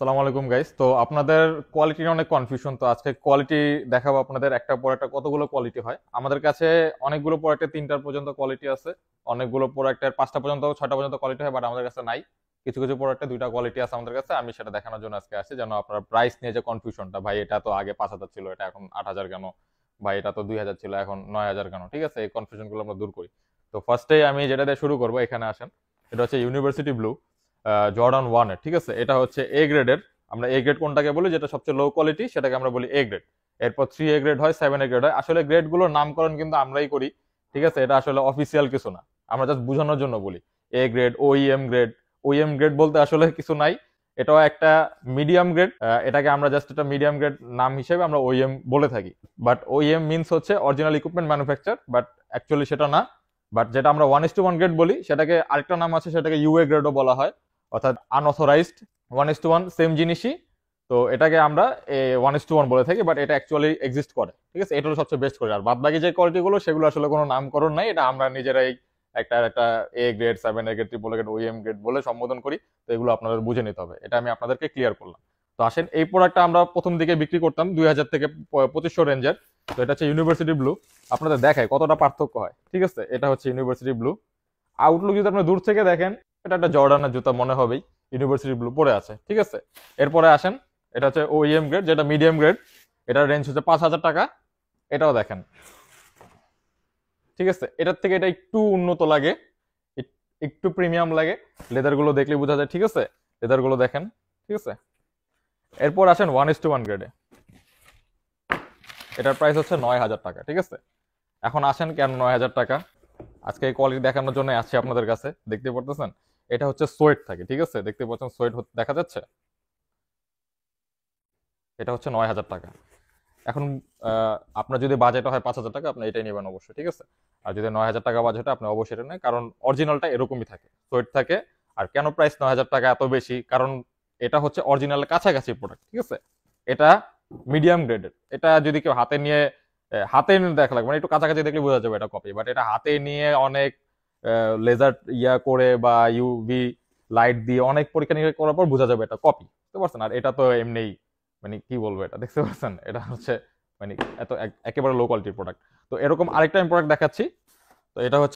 আসসালামু আলাইকুম গাইস। তো আপনাদের কোয়ালিটি নিয়ে অনেক কনফিউশন। তো আজকে কোয়ালিটি দেখাবো আপনাদের, একটা প্রোডাক্টের কতগুলো কোয়ালিটি হয়। আমাদের কাছে অনেকগুলো প্রোডাক্টের 3টার পর্যন্ত কোয়ালিটি আছে, অনেকগুলো প্রোডাক্টের 5টা পর্যন্ত 6টা পর্যন্ত কোয়ালিটি হয়, বাট আমাদের কাছে নাই। কিছু কিছু প্রোডাক্টে 2টা কোয়ালিটি আছে আমাদের কাছে। আমি সেটা দেখানোর জন্য আজকে আসছি, যেন আপনার প্রাইস নিয়ে যে কনফিউশনটা, ভাই এটা তো আগে 5,000 ছিল, এটা এখন 8,000 কেন, ভাই এটা তো 2,000 ছিল এখন 9,000 কেন, ঠিক আছে, এই কনফিউশনগুলো আমরা দূর করি। তো ফার্স্টেই আমি যেটা দিয়ে শুরু করবো, এখানে আসেন। এটা হচ্ছে ইউনিভার্সিটি ব্লু জর্ডান 1 এর, ঠিক আছে। এটা হচ্ছে এ গ্রেডের। আমরা এ গ্রেড কোনটাকে বলি, যেটা সবচেয়ে লো কোয়ালিটি, সেটাকে আমরা বলি এ গ্রেড। এরপর 3 এ গ্রেড হয়, 7 এ গ্রেড হয়। আসলে গ্রেড গুলোর নামকরণ কিন্তু আমরাই করি, ঠিক আছে, এটা আসলে অফিসিয়াল কিছু না, আমরা জাস্ট বোঝানোর জন্য বলি। A grade, OEM grade. OEM grade বলতে আসলে কিছু নাই, এটাও একটা মিডিয়াম গ্রেড। এটাকে আমরা জাস্ট একটা মিডিয়াম গ্রেড নাম হিসেবে আমরা ওইএম বলে থাকি। বাট ওইএম মিনস হচ্ছে original equipment manufacture, but actually সেটা না। বাট যেটা আমরা 1:1 গ্রেড বলি, সেটাকে আরেকটা নাম আছে, সেটাকে ইউএ গ্রেডও বলা হয়, অর্থাৎ আনঅথরাইজড। 1:1 সেম জিনিসই। তো এটাকে আমরা 1:1 বলে থাকি, বাট এটা অ্যাকচুয়ালি এক্সিস্ট করে, ঠিক আছে। এটা হলো সবচেয়ে বেস্ট করে। আর বাদ বাকি যে কোয়ালিটি গুলো, সেগুলো আসলে কোনো নামকরণ নাই, এটা আমরা নিজেরাই একটা একটা A grade, 7 A grade, triple grade, OEM grade বলে সম্বোধন করি। তো এগুলো আপনাদের বুঝে নিতে হবে, এটা আমি আপনাদেরকে ক্লিয়ার করলাম। তো আসেন, এই প্রোডাক্টটা আমরা প্রথম দিকে বিক্রি করতাম 2,000 থেকে 2,500 রেঞ্জের। তো এটা হচ্ছে ইউনিভার্সিটি ব্লু। আপনাদের দেখায় কতটা পার্থক্য হয়, ঠিক আছে। এটা হচ্ছে ইউনিভার্সিটি ব্লু। আউটলুক যদি আপনি দূর থেকে দেখেন, এটা একটা জর্ডানের জুতা মনে হবেই, ইউনিভার্সিটি ব্লু পরে আছে, ঠিক আছে। এরপরে আসেন, এটা হচ্ছে ওইএম গ্রেড, যেটা মিডিয়াম গ্রেড। এটার রেঞ্জ হচ্ছে 5,000 টাকা। এটাও দেখেন, ঠিক আছে। এটার থেকে এটা একটু উন্নত লাগে, একটু প্রিমিয়াম লাগে। লেদার গুলো দেখলে বোঝা যায়, ঠিক আছে। লেদার গুলো দেখেন, ঠিক আছে। এরপর আসেন 1:1 গ্রেডে। এটার প্রাইস হচ্ছে 9,000 টাকা, ঠিক আছে। এখন আসেন কেন 9,000 টাকা। আজকে এই কোয়ালিটি দেখানোর জন্য আসছি আপনাদের কাছে, দেখতে পারতেছেন। এটা হচ্ছে সোয়েট থাকে, ঠিক আছে, দেখতে পাচ্ছেন সোয়েট দেখা যাচ্ছে। এটা হচ্ছে 9,000 টাকা। এখন আপনার যদি বাজেট হয় 5,000 টাকা, আপনি এটাই নেবেন অবশ্যই, ঠিক আছে। আর যদি 9,000 টাকা বাজেট হয়, আপনি অবশ্যই এটা নেন, কারণ অরিজিনালটা এরকমই থাকে, সোয়েট থাকে। আর কেন প্রাইস 9,000 টাকা এত বেশি, কারণ এটা হচ্ছে অরিজিনালের কাছাকাছি প্রোডাক্ট, ঠিক আছে। এটা মিডিয়াম গ্রেডের। এটা যদি কেউ হাতে নিয়ে হাতে নিয়ে দেখা লাগবে, মানে একটু কাছাকাছি দেখলে বোঝা যাবে এটা কপি। বাট এটা হাতে নিয়ে অনেক লেজার ইয়া করে বা ইউভি লাইট দিয়ে অনেক পরীক্ষা নিরীক্ষা করার পর বোঝা যাবে এটা কপি, বুঝতে পারছেন। আর এটা তো এমনিই, মানে কি বলবো, এটা দেখতে পাচ্ছেন, এটা হচ্ছে মানে এত একেবারে লো কোয়ালিটির প্রোডাক্ট। তো এরকম আরেকটা আমি প্রোডাক্ট দেখাচ্ছি। তো এটা হচ্ছে